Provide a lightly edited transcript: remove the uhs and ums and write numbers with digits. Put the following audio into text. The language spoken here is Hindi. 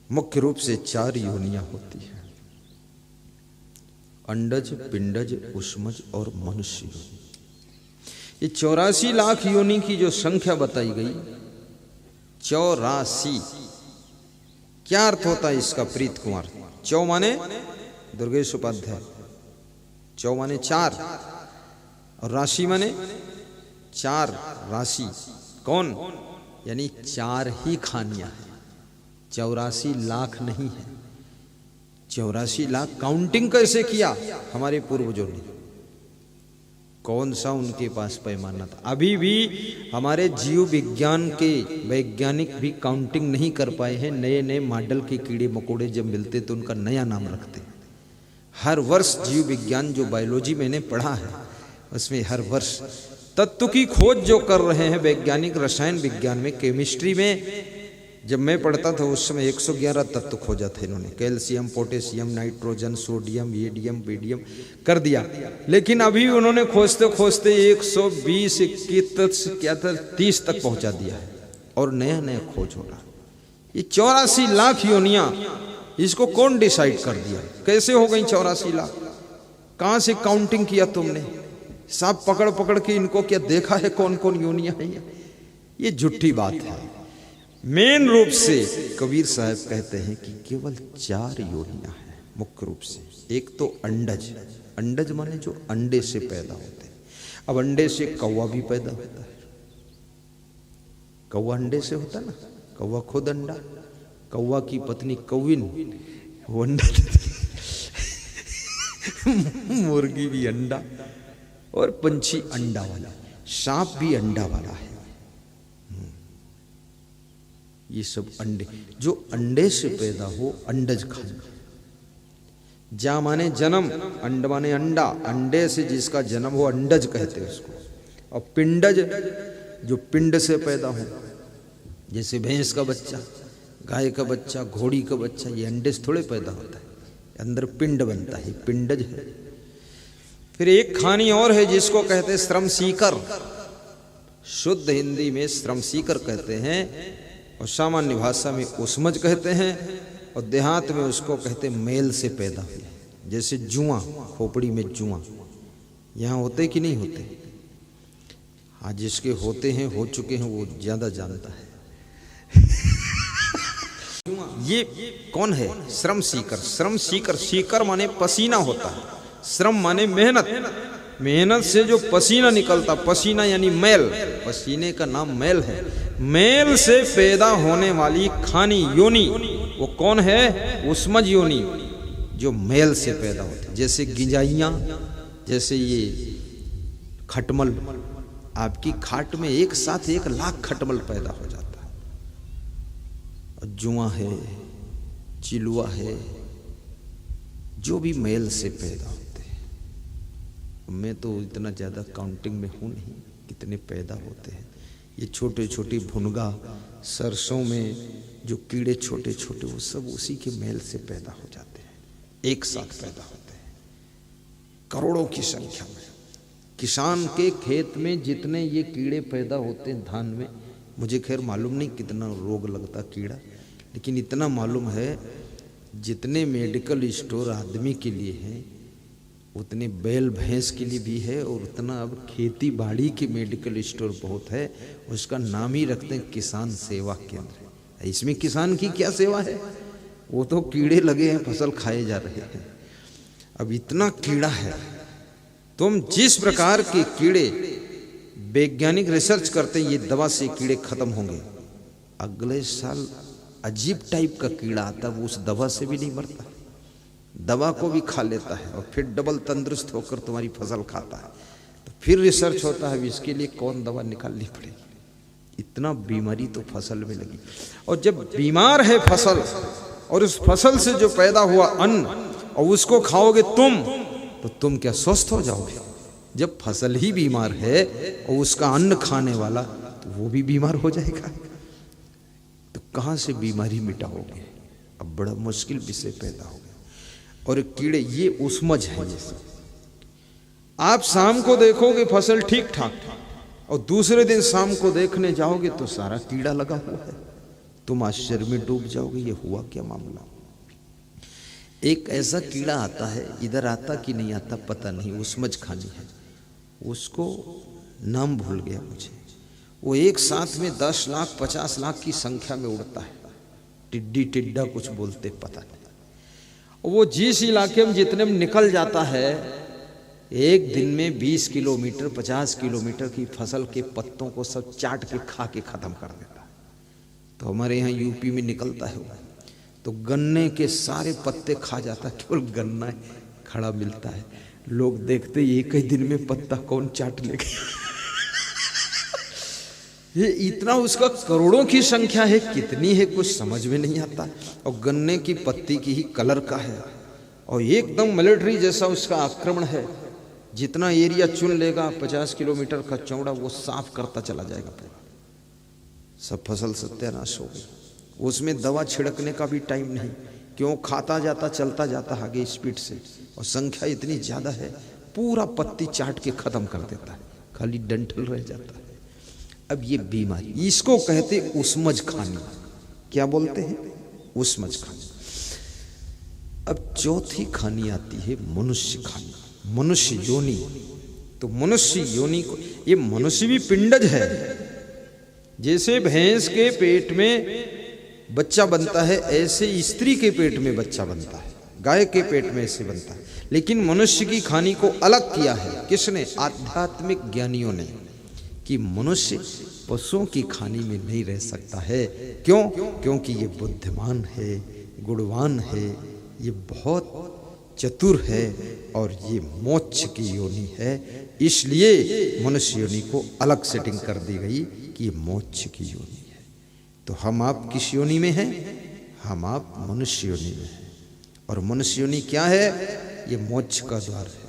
मुख्य रूप से 4 योनियां होती हैं, अंडज, पिंडज, उष्मज और मनुष्य योनि। ये 84 लाख योनि की जो संख्या बताई गई, 84, क्या अर्थ होता है इसका प्रीत कुमार? चौ माने दुर्गेश उपाध्याय, चौ माने 4 और राशि माने 4 राशि। कौन? यानी 4 ही खानियां हैं, 84 लाख नहीं है। 84 लाख काउंटिंग कैसे किया हमारे पूर्वजों ने? कौन सा उनके पास पैमाना था? अभी भी हमारे जीव विज्ञान के वैज्ञानिक भी काउंटिंग नहीं कर पाए हैं। नए नए मॉडल के कीड़े मकोड़े जब मिलते तो उनका नया नाम रखते। हर वर्ष जीव विज्ञान जो बायोलॉजी मैंने पढ़ा है उसमें हर वर्ष तत्व की खोज जो कर रहे हैं वैज्ञानिक, रसायन विज्ञान में, केमिस्ट्री में जब मैं पढ़ता था उस समय 111 तत्व खोजा थे इन्होंने। कैल्शियम, पोटेशियम, नाइट्रोजन, सोडियम, येडियम, बेडियम कर दिया। लेकिन अभी उन्होंने खोजते खोजते 120, 21, क्या था 30 तक पहुंचा दिया है और नया नया खोज हो रहा। ये 84 लाख योनियां, इसको कौन डिसाइड कर दिया? कैसे हो गई 84 लाख? कहां से काउंटिंग किया तुमने? सब पकड़ पकड़ के इनको क्या देखा है कौन कौन योनियां हैं? ये झूठी बात है। मेन रूप से कबीर साहब कहते हैं कि केवल 4 योनियां हैं मुख्य रूप से। एक तो अंडज, अंडज माने जो अंडे से पैदा होते हैं। अब अंडे से कौवा भी पैदा होता है। कौवा अंडे से होता ना, कौवा खुद अंडा, कौवा की पत्नी कौविन वो अंडा देती, मुर्गी भी अंडा और पंछी अंडा वाला, सांप भी अंडा वाला है। ये सब अंडे, जो अंडे से पैदा हो अंडज खाना। जा माने जन्म, अंड माने अंडा, अंडे से जिसका जन्म हो अंडज कहते हैं उसको। और पिंडज जो पिंड से पैदा हो, जैसे भैंस का बच्चा, गाय का बच्चा, घोड़ी का बच्चा, ये अंडे से थोड़े पैदा होता है, अंदर पिंड बनता है, पिंडज है। फिर एक खानी और है जिसको कहते हैं श्रम सीकर, शुद्ध हिंदी में श्रम सीकर कहते हैं और सामान्य भाषा में उष्मज कहते हैं और देहात में उसको कहते हैं मेल से पैदा हुए। जैसे जुआ, खोपड़ी में जुआ, यहाँ होते कि नहीं होते? हाँ, जिसके होते हैं, हो चुके हैं, वो ज्यादा जानता है। ये कौन है? श्रम सीकर। श्रम सीकर, सीकर माने पसीना होता है, श्रम माने मेहनत, मेहनत से जो पसीना निकलता, पसीना यानी मैल, पसीने का नाम मैल है। मैल से पैदा होने वाली खानी योनि वो कौन है? उष्मज योनि, जो मैल से पैदा होती है। जैसे गिंजाइयां, जैसे ये खटमल, आपकी खाट में एक साथ 1 लाख खटमल पैदा हो जाता है। और जुआ है, चिलुआ है, जो भी मैल से पैदा होते हैं। मैं तो इतना ज्यादा काउंटिंग में हूं नहीं कितने पैदा होते हैं। ये छोटे छोटे भुनगा, सरसों में जो कीड़े छोटे छोटे, वो सब उसी के मैल से पैदा हो जाते हैं, एक साथ पैदा होते हैं करोड़ों की संख्या में। किसान के खेत में जितने ये कीड़े पैदा होते हैं धान में, मुझे खैर मालूम नहीं कितना रोग लगता कीड़ा, लेकिन इतना मालूम है जितने मेडिकल स्टोर आदमी के लिए हैं उतने बैल भैंस के लिए भी है, और उतना अब खेती बाड़ी के मेडिकल स्टोर बहुत है। उसका नाम ही रखते हैं किसान सेवा केंद्र। इसमें किसान की क्या सेवा है? वो तो कीड़े लगे हैं, फसल खाए जा रहे हैं। अब इतना कीड़ा है, तुम जिस प्रकार के कीड़े वैज्ञानिक रिसर्च करते हैं ये दवा से कीड़े खत्म होंगे, अगले साल अजीब टाइप का कीड़ा आता है, वो उस दवा से भी नहीं मरता, दवा को भी खा लेता है और फिर डबल तंदुरुस्त होकर तुम्हारी फसल खाता है। तो फिर रिसर्च होता है इसके लिए कौन दवा निकालनी पड़ेगी। इतना बीमारी तो फसल में लगी। और जब बीमार है फसल और उस फसल से जो पैदा हुआ अन्न और उसको खाओगे तुम, तो तुम क्या स्वस्थ हो जाओगे? जब फसल ही बीमार है और उसका अन्न खाने वाला, तो वो भी बीमार हो जाएगा। तो कहां से बीमारी मिटाओगे? अब बड़ा मुश्किल विषय पैदा हो गया। और कीड़े ये उष्मज है। ये सब आप शाम को देखोगे फसल ठीक ठाक, और दूसरे दिन शाम को देखने जाओगे तो सारा कीड़ा लगा हुआ है। तुम आश्चर्य में डूब जाओगे, ये हुआ क्या मामला। एक ऐसा कीड़ा आता है, इधर आता कि नहीं आता पता नहीं, उसमझ खानी है, उसको नाम भूल गया मुझे। वो एक साथ में 10 लाख 50 लाख की संख्या में उड़ता है, टिड्डी टिड्डा कुछ बोलते पता नहीं। वो जिस इलाके में जितने में निकल जाता है, एक दिन में 20 किलोमीटर 50 किलोमीटर की फसल के पत्तों को सब चाट के खा के खत्म कर देता है। तो हमारे यहाँ यूपी में निकलता है वो, तो गन्ने के सारे पत्ते खा जाता है, केवल गन्ना खड़ा मिलता है। लोग देखते एक ही दिन में पत्ता कौन चाट लेगा। ये इतना उसका करोड़ों की संख्या है, कितनी है कुछ समझ में नहीं आता। और गन्ने की पत्ती की ही कलर का है, और एकदम मिलिट्री जैसा उसका आक्रमण है। जितना एरिया चुन लेगा 50 किलोमीटर का चौड़ा, वो साफ करता चला जाएगा पूरा। सब फसल सत्यानाश हो गई। उसमें दवा छिड़कने का भी टाइम नहीं, क्यों खाता जाता चलता जाता आगे स्पीड से, और संख्या इतनी ज़्यादा है पूरा पत्ती चाट के ख़त्म कर देता है, खाली डंठल रह जाता है। अब ये बीमारी, इसको कहते उसमझ खानी। क्या बोलते हैं? उसमझ खानी। अब चौथी खानी आती है मनुष्य खानी, मनुष्य योनि। तो मनुष्य योनि को, ये मनुष्य भी पिंडज है। जैसे भैंस के पेट में बच्चा बनता है, ऐसे स्त्री के पेट में बच्चा बनता है, गाय के पेट में ऐसे बनता है। लेकिन मनुष्य की खानी को अलग किया है किसने? आध्यात्मिक ज्ञानियों ने, कि मनुष्य पशुओं की खानी में नहीं रह सकता है। क्यों? क्योंकि ये बुद्धिमान है, गुणवान है, ये बहुत चतुर है, और ये मोक्ष की योनि है। इसलिए मनुष्य योनि को अलग सेटिंग कर दी गई कि ये मोक्ष की योनि है। तो हम आप किस योनि में हैं? हम आप मनुष्य योनि में हैं। और मनुष्य योनि क्या है? ये मोक्ष का द्वार है।